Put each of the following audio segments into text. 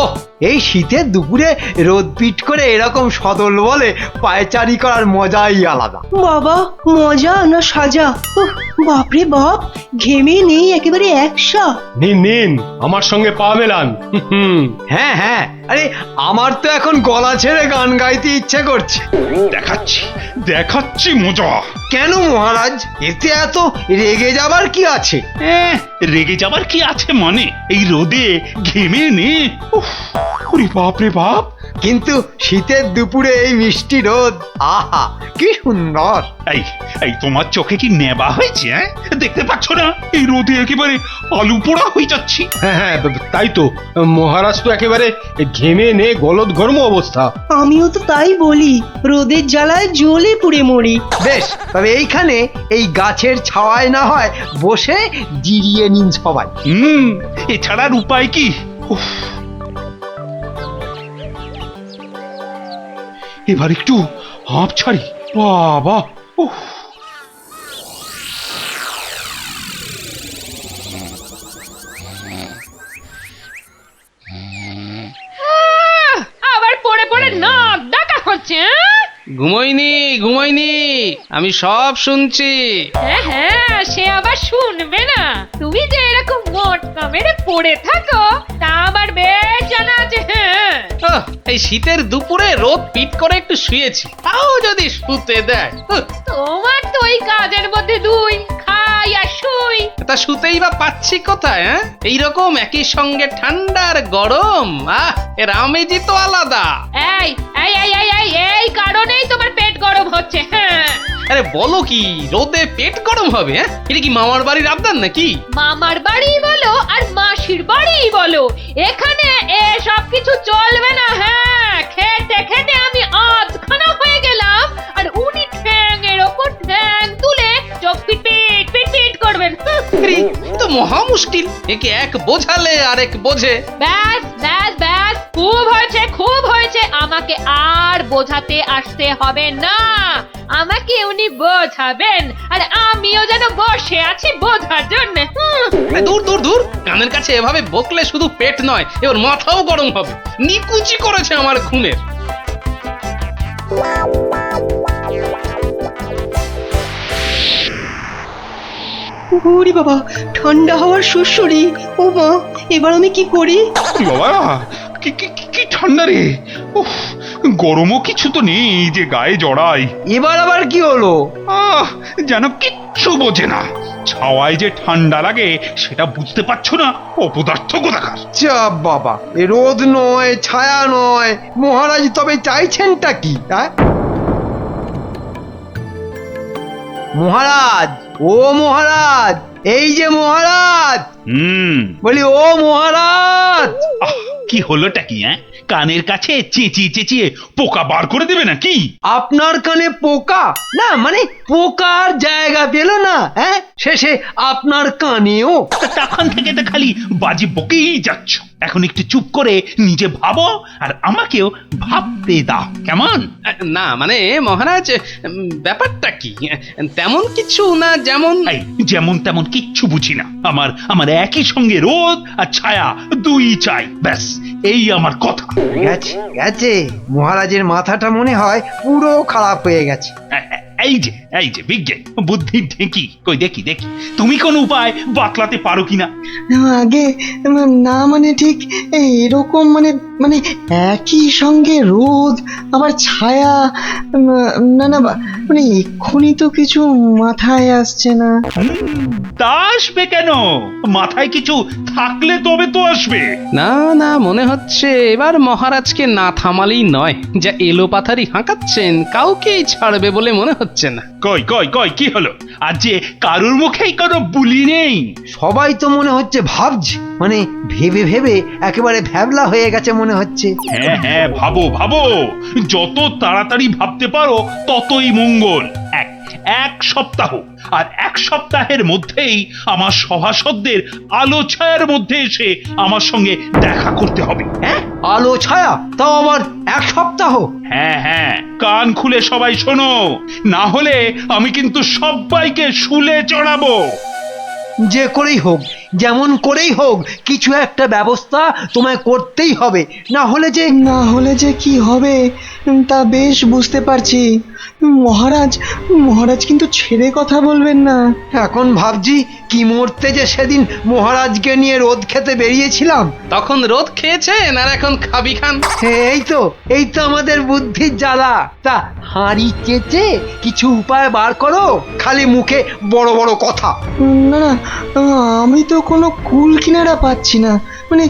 ও এই শীতের দুপুরে রোদ পিট করে এরকম সদল বলে পায়চারি করার মজাই আলাদা। বাবা, মজা না সাজা? উহ, বাপরে বাপ, ঘেমে নেই একেবারে একসা। নিন নিন, আমার সঙ্গে পা মেলান। হ্যাঁ হ্যাঁ, আরে আমার তো এখন গলা ছেড়ে গান গাইতে ইচ্ছে করছে। দেখাচ্ছি দেখাচ্ছি মজা। কেন মহারাজ, এতে এত রেগে যাবার কি আছে? রেগে যাবার কি আছে মানে? এই রোদে ঘেমে নে। উফ, ওরে বাপ রে বাপ। কিন্তু শীতের দুপুরে এই মিষ্টি রোদ, আহা কি সুন্দর। এই এই তোমার চোখে কি নেবা হয়েছে? দেখতে পাচ্ছ না এই রোদে একেবারে আলু পোড়া হয়ে যাচ্ছি। হ্যাঁ হ্যাঁ, তাই তো। মহারাজ তো একেবারে ঘেমে নে গলদঘর্ম অবস্থা। আমিও তো তাই বলি, রোদের জ্বালায় জ্বলে পুড়ে মরি। বেশ, তবে এইখানে এই গাছের ছাওয়ায় না হয় বসে জিরিয়ে নিন সবাই। এছাড়ার উপায় কি? উফ, এবার একটু হাঁপ ছাড়ি। বাবা, উফ। আবার পড়ে পড়ে নাক ডাকা হচ্ছে। ঘুমোইনি, আমি সব শুনছি। হ্যাঁ হ্যাঁ, সে আবার শুনবে না? তুমি যে এরকম মোটকা মেরে পড়ে থাকো তা আবার বেশ জানা আছে। হ্যাঁ, ওহ, এই শীতের দুপুরে রোদ পিট করে একটু শুয়েছি, তাও যদি শুতে দেয়। তোমার তো ওই কাজের মধ্যে দুই, খাই আর শুই। তা শুতেই বা পাচ্ছি কোথায়? এইরকম একই সঙ্গে ঠান্ডা আর গরম, এর আমেজই তো আলাদা। এই এই এই এই এই এই কারণেই তোমার পেট গরম হচ্ছে। হ্যাঁ, আরে বলো কি, রোদে পেট গরম হবে? এটা কি মামার বাড়ির আবদার নাকি? মামার বাড়ি বলো আর মাসির বাড়ি বলো, এখানে এসব কিছু চলবে না। হ্যাঁ, খেতে খেতে আমি আধখানা হয়ে গেলাম আর উনি ঠ্যাংয়ের ওপর ঠ্যাং তুলে চোখ পিট পিট পিট পিট করবেন। আরে, তো মহা মুশকিল, একে এক বোঝালে আরেক বোঝে। ব্যাস ব্যাস ব্যাস, খুব হয়েছে খুব হয়েছে, আমাকে আর বোঝাতে আসতে হবে না। আমাকে উনি বোঝাবেন আর আমিও যেন বসে আছি বোঝার জন্য। দূর দূর দূর, কানের কাছে এভাবে বকলে শুধু পেট নয়, এবার মাথাও গরম হবে। নিকুচি করেছে আমার ঘুমের। ওরে বাবা, ঠান্ডা হাওয়ার সুরসুরি। ও মা, এবার আমি কি করি? বাবা, কি কি কি ঠান্ডা রে। উফ, গরমও কিছু তো নেই যে গায়ে জড়াই। এবার আবার কি হলো? যেন কিচ্ছু বোঝে না। ছাওয়ায় যে ঠান্ডা লাগে সেটা বুঝতে পারছো না, অপদার্থ কোথাকার। যা বাবা, এ রোদ নয়, ছায়া নয়, মহারাজ তবে চাইছেনটা কি? মহারাজ, ও মহারাজ, এই যে মহারাজ, বলি ও মহারাজ। কি হলোটা কি? কানের কাছে চেঁচিয়ে চেঁচিয়ে পোকা বার করে দেবে নাকি? আপনার কানে পোকা? না মানে পোকার জায়গা পেল না, শেষে আপনার কানেও। তখন থেকে তো খালি বাজি বকেই যাচ্ছ। এখন একটু চুপ করে নিজে ভাবো আর আমাকেও ভাবতে দাও, কেমন? না মানে মহারাজ, ব্যাপারটা কি? তেমন কিছু না, যেমন যেমন তেমন কিচ্ছু বুঝি না। আমার একই সঙ্গে রোদ আর ছায়া দুই চাই, ব্যাস এই আমার কথা। গেছে গেছে, মহারাজের মাথাটা মনে হয় পুরো খারাপ হয়ে গেছে। এই যে বিজ্ঞান বুদ্ধির ঢেঁকি, কই দেখি দেখি তুমি কোন উপায় বাতলাতে পারো কিনা। আগে না মানে ঠিক এরকম মানে মানে একই সঙ্গে রোদ আবার ছায়া, না না মানে এক্ষুনি তো কিছু মাথায় আসছে না। তা আসবে কেন? মাথায় কিছু থাকলে তবে তো আসবে। না না, মনে হচ্ছে এবার মহারাজকে না থামালেই নয়। যা এলোপাথারি হাঁকাচ্ছেন, কাউকেই ছাড়বে বলে মনে হচ্ছে না। কই কই কই কি হলো? আজ যে কারুর মুখেই কোনো বুলি নেই। সবাই তো মনে হচ্ছে ভাবছে, মানে ভেবে ভেবে একেবারে ভ্যাবলা হয়ে গেছে মনে হচ্ছে। হ্যাঁ হ্যাঁ, ভাবো ভাবো, যত তাড়াতাড়ি ভাবতে পারো ততই মঙ্গল। এক সপ্তাহ, আর এক সপ্তাহের মধ্যেই আমার সভাসদদের আলো ছায়ার মধ্যে এসে আমার সঙ্গে দেখা করতে হবে। আলো ছায়া, তাও আবার এক সপ্তাহ? হ্যাঁ হ্যাঁ, কান খুলে সবাই শোনো, না হলে আমি কিন্তু সবাইকে শুলে চড়াবো। যে করেই হোক যেমন করেই হোক কিছু একটা ব্যবস্থা তোমায় করতেই হবে, না হলে যে কি হবে তা বেশ বুঝতে পারছি। মহারাজ মহারাজ কিন্তু ছেড়ে কথা বলবেন না। এখন ভাবছি কি মরতে যে সেদিন মহারাজকে নিয়ে রোদ খেতে বেরিয়েছিলাম। তখন রোদ খেয়েছেন আর এখন খাবি খান। এই তো আমাদের বুদ্ধির জ্বালা। তা হাঁড়ি চেচে কিছু উপায় বার করো, খালি মুখে বড় বড় কথা। না আমি তো কোনো কুল কিনারা পাচ্ছি না, মানে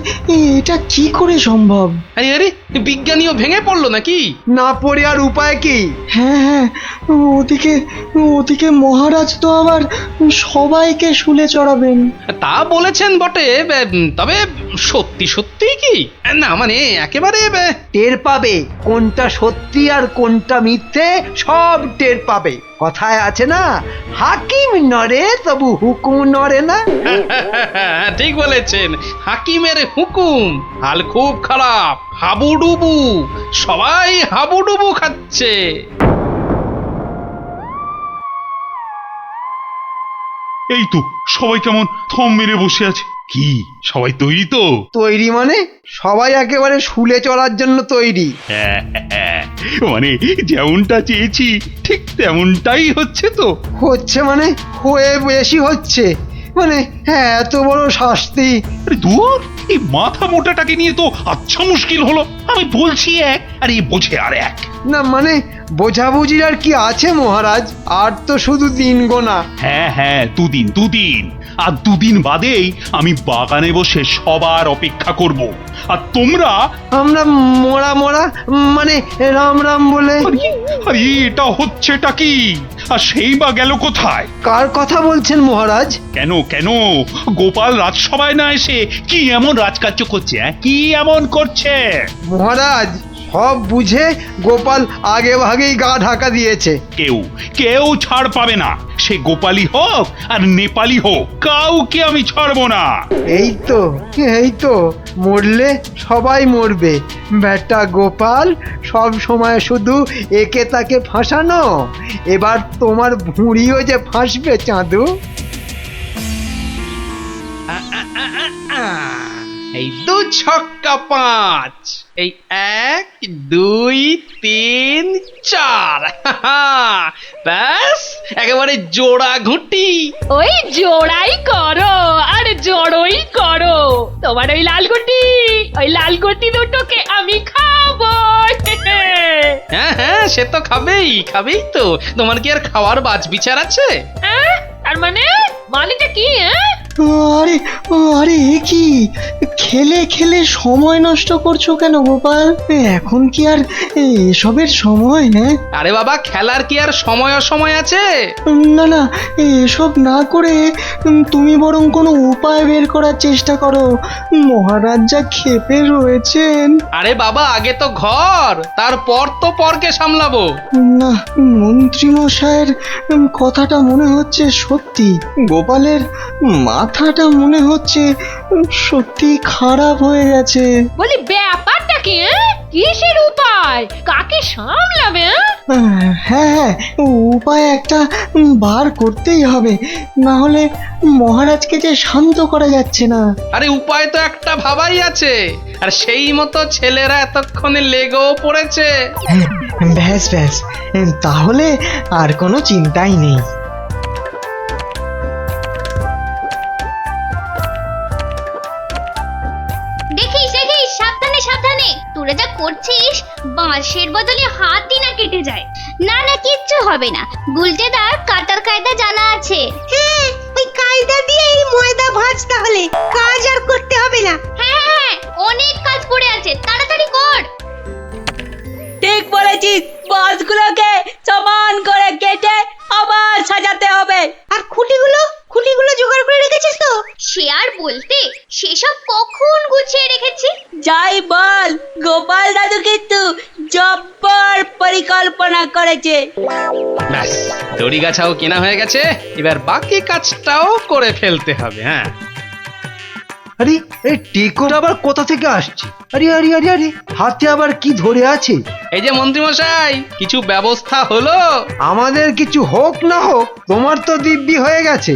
এটা কি করে সম্ভব? আরে আরে, বিজ্ঞানীও ভেঙে পড়লো নাকি? না পড়ে আর উপায় কি? হ্যাঁ ওদিকে মহারাজ তো আবার সবাইকে শুলে চড়াবেন। তা বলেছেন বটে, তবে সত্যি সত্যি কি? না মানে একেবারে টের পাবে কোনটা সত্যি আর কোনটা মিথ্যে, সব টের পাবে। কথায় আছে না, হাকিম নড়ে তবু হুকুম নড়ে না। ঠিক বলেছেন, হাকিমের হুকুম। হাল খুব খারাপ, হাবুডুবু, সবাই হাবুডুবু খাচ্ছে। এই তো সবাই কেমন থম মেরে বসে আছে। কি সবাই তৈরি তো? তৈরি মানে সবাই একেবারে শুলে চড়ার জন্য তৈরি। মানে যেমনটা চেয়েছি ঠিক তেমনটাই হচ্ছে তো? হচ্ছে মানে হয়ে বেশি হচ্ছে, মানে হ্যাঁ, এত বড় শাস্তি। আরে দূর, এই মাথা মোটাটাকে নিয়ে তো আচ্ছা মুশকিল হলো। আমি বলছি এক আর এই বোঝে আর এক। না মানে বোঝাবুঝির আর কি আছে মহারাজ, আর তো শুধু দিন গোনা। হ্যাঁ দুদিন, আর দুদিন বাদেই আমি বাগানে বসে সবার অপেক্ষা করব। আর তোমরা আমরা মোরা মানে রাম রাম বলে। আরে এটা হচ্ছেটা কি? আর সেই বা গেল কোথায়? কার কথা বলছেন মহারাজ? কেন গোপাল রাজসভায় না এসে কি এমন রাজকার্য করছে? কি এমন করছে? মহারাজ সব বুঝে গোপাল আগে ভাগেই গা ঢাকা দিয়েছে। কেউ ছাড় পাবে না, সে গোপালী হোক আর নেপালি হোক, কাউকে আমি ছাড়বো না। এই তো মরলে সবাই মরবে। বেটা গোপাল সব সময় শুধু একে তাকে ফাঁসানো, এবার তোমার ভুঁড়িও যে ফাঁসবে চাঁদু। এই 2 ছক্কা 5, এই 1 2 3 4, ব্যাস একেবারে জোড়া ঘুঁটি। ওই জোড়াই করো আর জড়োই করো। তোমার ওই লাল গুটি দুটোকে আমি খাবো। হ্যাঁ সে তো খাবেই তো। তোমার কি আর খাওয়ার বাজ বিচার আছে? তার মানেটা কি? আরে এ কি খেলে সময় নষ্ট করছো কেন গোপাল? এখন কি আর এসবের সময়? হ্যাঁ আরে বাবা, খেলার কি আর সময় অসময় আছে? না এসব না করে তুমি বরং কোনো উপায় বের করার চেষ্টা করো। মহারাজ যা ক্ষেপে রয়েছেন। আরে বাবা, আগে তো ঘর, তারপর তো পরকে সামলাবো। না, মন্ত্রী মশাইয়ের কথাটা মনে হচ্ছে সত্যি। গোপালের মাথাটা মনে হচ্ছে সত্যি খারাপ হয়ে গেছে। বলি ব্যাপারটা কি? কিসের উপায়? কাকে সামলাবে? হ্যাঁ উপায় একটা বার করতেই হবে, না হলে মহারাজকে যে শান্ত করা যাচ্ছে না। আরে উপায় তো একটা ভাবাই আছে, আর সেই মতো ছেলেরা এতক্ষণে লেগেও পড়েছে। ব্যাস তাহলে আর কোনো চিন্তাই নেই। দেখিস সাবধানে, তোরা যা করছিস বাঁশের বদলে হাতই না কেটে যায়। না কিচ্ছু হবে না, গুলটেদার কাটার কায়দা জানা আছে। হ্যাঁ, ওই কায়দা দিয়েই ময়দা ভাজ, তাহলে কাজ আর করতে হবে না। হ্যাঁ অনেক কাজ পড়ে আছে, তাড়াতাড়ি কর। ঠিক বলেছিস, বাঁশগুলোকে সমান করে কেটে আবার সাজাতে হবে। আর খুঁটিগুলো জোগাড় করে রেখেছিস তো? সে আর বলতে, সেসব কখন গুছিয়ে রেখেছি। যাই বল, গোপাল দাদু কিন্তু জব্বর পরিকল্পনা করেছে। ব্যাস, দড়ি গাছাও কেনা হয়ে গেছে, এবার বাকি কাজটাও করে ফেলতে হবে। হ্যাঁ আরে এই টেকোটা আবার কোথা থেকে আসছে? আরে হাতে আবার কি ধরে আছে? এই যে মন্ত্রীমশাই, কিছু ব্যবস্থা হলো? আমাদের কিছু হোক না হোক তোমার তো দিব্যি হয়ে গেছে।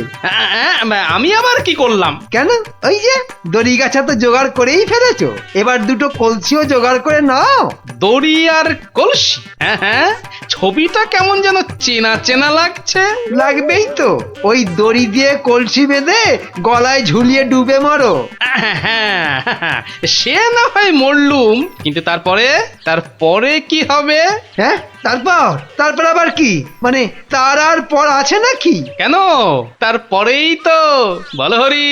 আমি আবার কি করলাম? কেন, ওই যে দড়ি গাছা তো জোগাড় করেই ফেলেছো, এবার দুটো কলসিও জোগাড় করে নাও। দড়ি আর কলসি? হ্যাঁ হ্যাঁ, ছবিটা কেমন যেন চেনা চেনা লাগছে। লাগবেই তো, ওই দড়ি দিয়ে কলসি বেঁধে গলায় ঝুলিয়ে ডুবে মরো। হ্যাঁ, সে না হয় মরলুম, কিন্তু তারপরে কি হবে? হ্যাঁ, তারপর আবার কি? মানে তার আর পর আছে নাকি? কেন, তারপরেই তো বলো হরি,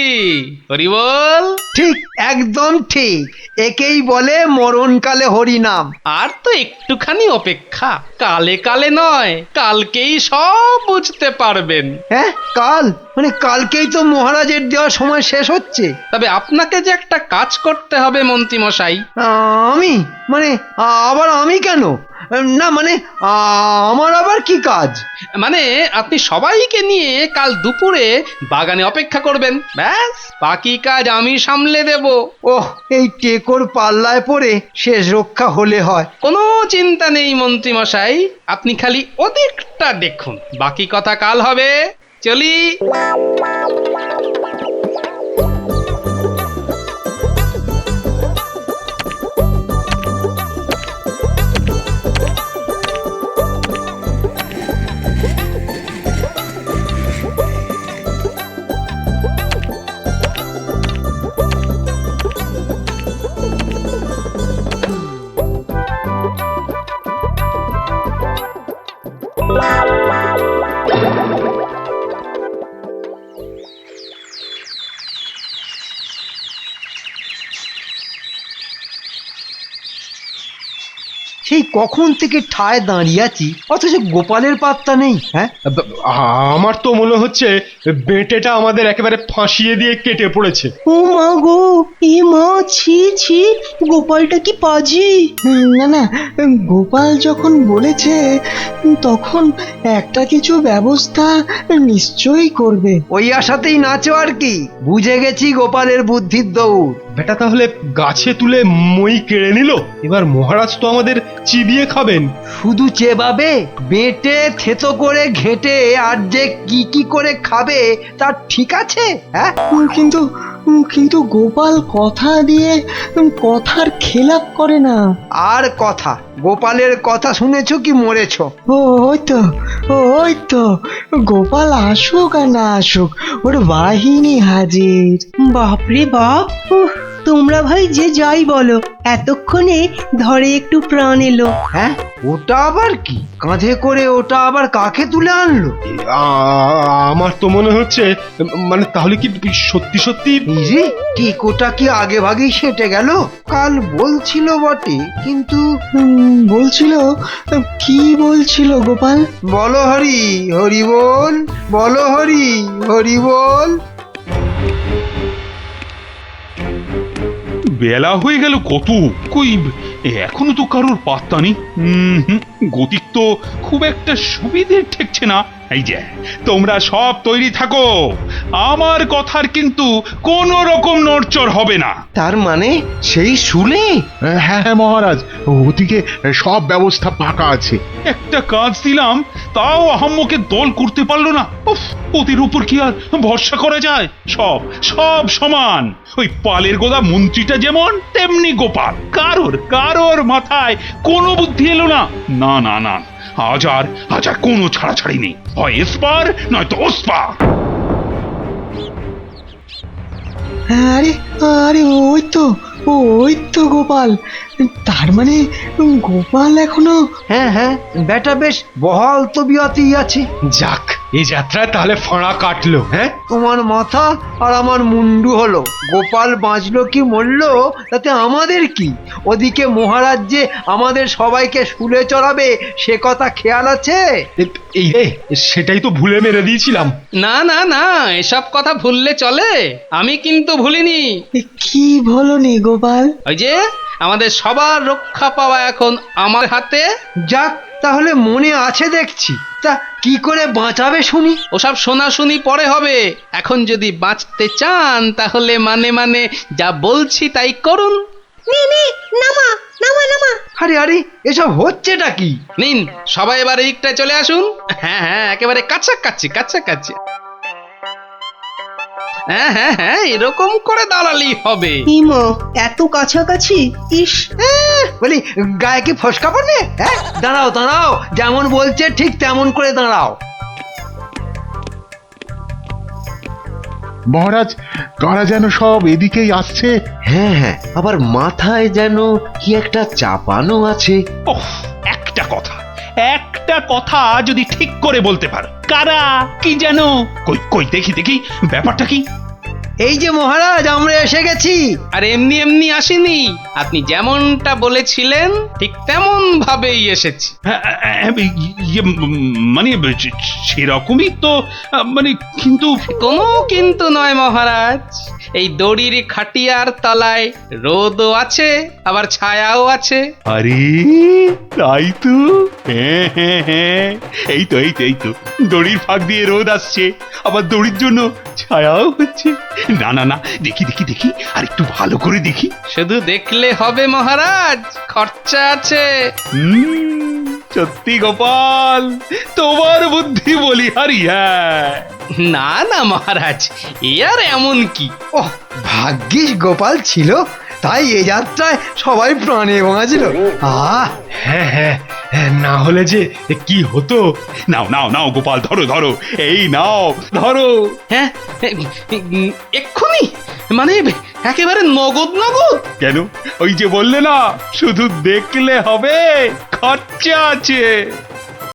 হরি বল। ঠিক, একদম ঠিক, একেই বলে মরণকালে হরি নাম। আর তো একটুখানি অপেক্ষা, কালে কালে নয়, কালকেই সব বুঝতে পারবেন। হ্যাঁ, কাল? মানে কালকেই তো মহারাজের দেওয়ার সময় শেষ হচ্ছে। তবে আপনাকে যে একটা কাজ করতে হবে মন্ত্রী মশাই। আমি? মানে আবার আমি কেন? না মানে আমার আবার কি কাজ? মানে আপনি সবাইকে নিয়ে কাল দুপুরে বাগানে অপেক্ষা করবেন, ব্যাস বাকি কাজ আমি সামলে দেব। ওহ, এই টেকোর পাল্লায় পড়ে শেষ রক্ষা হলে হয়। কোনো চিন্তা নেই মন্ত্রী মশাই, আপনি খালি ওদিকটা দেখুন, বাকি কথা কাল হবে। চলি। সেই কখন থেকে ঠায় দাঁড়িয়ে আছি, অথচ গোপালের পাত্তা নেই। হ্যাঁ, আমার তো মনে হচ্ছে বেঁটেটা আমাদের একেবারে ফাঁসিয়ে দিয়ে কেটে পড়েছে। ও মা গো, এ মা, ছি ছি, গোপালটা কি পাজি! না না, গোপাল যখন বলেছে তখন একটা কিছু ব্যবস্থা নিশ্চয়ই করবে। ওই আশাতেই নাচো আর কি। বুঝে গেছি গোপালের বুদ্ধির দৌড়। বেটা তাহলে গাছে তুলে মই কেড়ে নিল, এবার মহারাজ তো আমাদের চিবিয়ে খাবেন। শুধু চেবাবে? বেটে থেতো করে ঘেটে আর যে কি কি করে খাবে তার ঠিক আছে? হ্যাঁ, কিন্তু কিন্তু গোপাল কথা দিয়ে কথার খেলাপ করে না। আর কথা? গোপালের কথা শুনেছো কি মরেছো? ওই তো গোপাল আসুক আর না আসুক, ওর বাহিনী হাজির। বাপরে বাপ, তোমরা ভাই যে যাই বলো, এতক্ষণে ধরে একটু প্রাণ এলো। হ্যাঁ, ওটা আবার কি? কাঁধে করে ওটা আবার কাকে তুলে আনলো? আমার তো মনে হচ্ছে, মানে তাহলে কি সত্যি সত্যি এই রে, টিকোটা কি আগে ভাগেই সেটে গেল? কাল বলছিল বটে, কিন্তু বলছিল কি বলছিল গোপাল? বলো হরি, হরি বল, বলো হরি, হরি বল। বেলা হয়ে গেল কত, কই এখনো তো কারোর পাত্তা নেই। গতিক তো খুব একটা সুবিধে ঠেকছে না। এই যে তোমরা সব তৈরি থাকো, আমার কথার কিন্তু কোনো রকম নড়চড় হবে না। তার মানে সেই শুনে? হ্যাঁ হ্যাঁ মহারাজ, ওদিকে সব ব্যবস্থা পাকা আছে। একটা কাজ দিলাম, তাও আহাম্মকে দল করতে পারলো না। উফ, ওদের উপর কি আর ভরসা করা যায়? সব সব সমান। ওই পালের গোদা মন্ত্রীটা যেমন, তেমনি গোপাল। কারোর মাথায় কোনো বুদ্ধি এলো না। না না না, আজ আর কোনো ছাড়াছাড়ি নেই, হয় এসপার নয়তো ওসপার। আরে আরে, ওই তো গোপাল। তার মানে গোপাল এখনো... হ্যাঁ হ্যাঁ, বেটা বেশ বহাল তবিয়তেই আছে। যাক, এই যাত্রায় তাহলে ফাঁড়া কাটলো। হ্যাঁ, তোমার মাথা আর আমার মুন্ডু হলো। গোপাল বাঁচলো কি মরলো তাতে আমাদের কি? ওদিকে মহারাজ যে আমাদের সবাইকে শুলে চড়াবে সে কথা খেয়াল আছে? এই রে, সেটাই তো ভুলে মেরে দিয়েছিলাম। না না না, এসব কথা ভুললে চলে? আমি কিন্তু ভুলিনি। কি বলনি গোপাল? ওই যে আমাদের সবার রক্ষা পাওয়া এখন আমার হাতে। যাক, তাহলে মনে আছে দেখছি। তা কি করে বাঁচাবে শুনি? ওসব শোনাশুনি পরে হবে, এখন যদি বাঁচতে চান তাহলে মানে যা বলছি তাই করুন। নে নে নামা নামা নামা। আরে আরে এসব হচ্ছেটা কি? নিন সবাই এবার এইদিকটায় চলে আসুন। হ্যাঁ হ্যাঁ একেবারে কাছাকাছি কাছাকাছি। হ্যাঁ হ্যাঁ হ্যাঁ এরকম করে দাঁড়ালেই হবে। ইমা এত কাছাকাছি, ইস। বলি গায়ে কি ফসকা পড়বে? হ্যাঁ, দাঁড়াও দাঁড়াও, যেমন বলছে ঠিক তেমন করে দাঁড়াও। মহারাজ, কারা যেন সব এদিকেই আসছে। হ্যাঁ হ্যাঁ, আবার মাথায় যেন কি একটা চাপানো আছে। ওহ, একটা কথা যদি ঠিক করে বলতে পারো, কারা কি যেন? কই কই দেখি দেখি ব্যাপারটা কি? এই যে মহারাজ, আমরা এসে গেছি। আর এমনি এমনি আসেনি, আপনি যেমনটা বলেছিলেন ঠিক তেমন ভাবেই এসেছি। মানে সেরকমই তো, মানে কিন্তু কোনো কিন্তু নয় মহারাজ, এই দড়ির খাটিয়ার তলায় রোদও আছে আবার ছায়াও আছে। আরে তাই তো, হ্যাঁ হ্যাঁ হ্যাঁ, এই তো দড়ির ফাঁক দিয়ে রোদ আসছে, আবার দড়ির জন্য ছায়াও হচ্ছে। না না না, দেখি দেখি দেখি, আর একটু ভালো করে দেখি। শুধু দেখলে হবে মহারাজ, খরচা আছে। সত্যি গোপাল, তোমার বুদ্ধি বলিহারি। হ্যাঁ, না না মহারাজ, এ আর এমন কি। ওহ, ভাগ্যিস গোপাল ছিল, তাই এই যাত্রায় সবাই প্রাণে বাঁচল। হ্যাঁ হ্যাঁ, না হলে যে কি হতো। নাও নাও নাও গোপাল, ধরো ধরো, এই নাও ধরো। হ্যাঁ এক্ষুনি, মানে একেবারে নগদ নগদ। কেন? ওই যে বললে না, শুধু দেখলে হবে, খরচা আছে।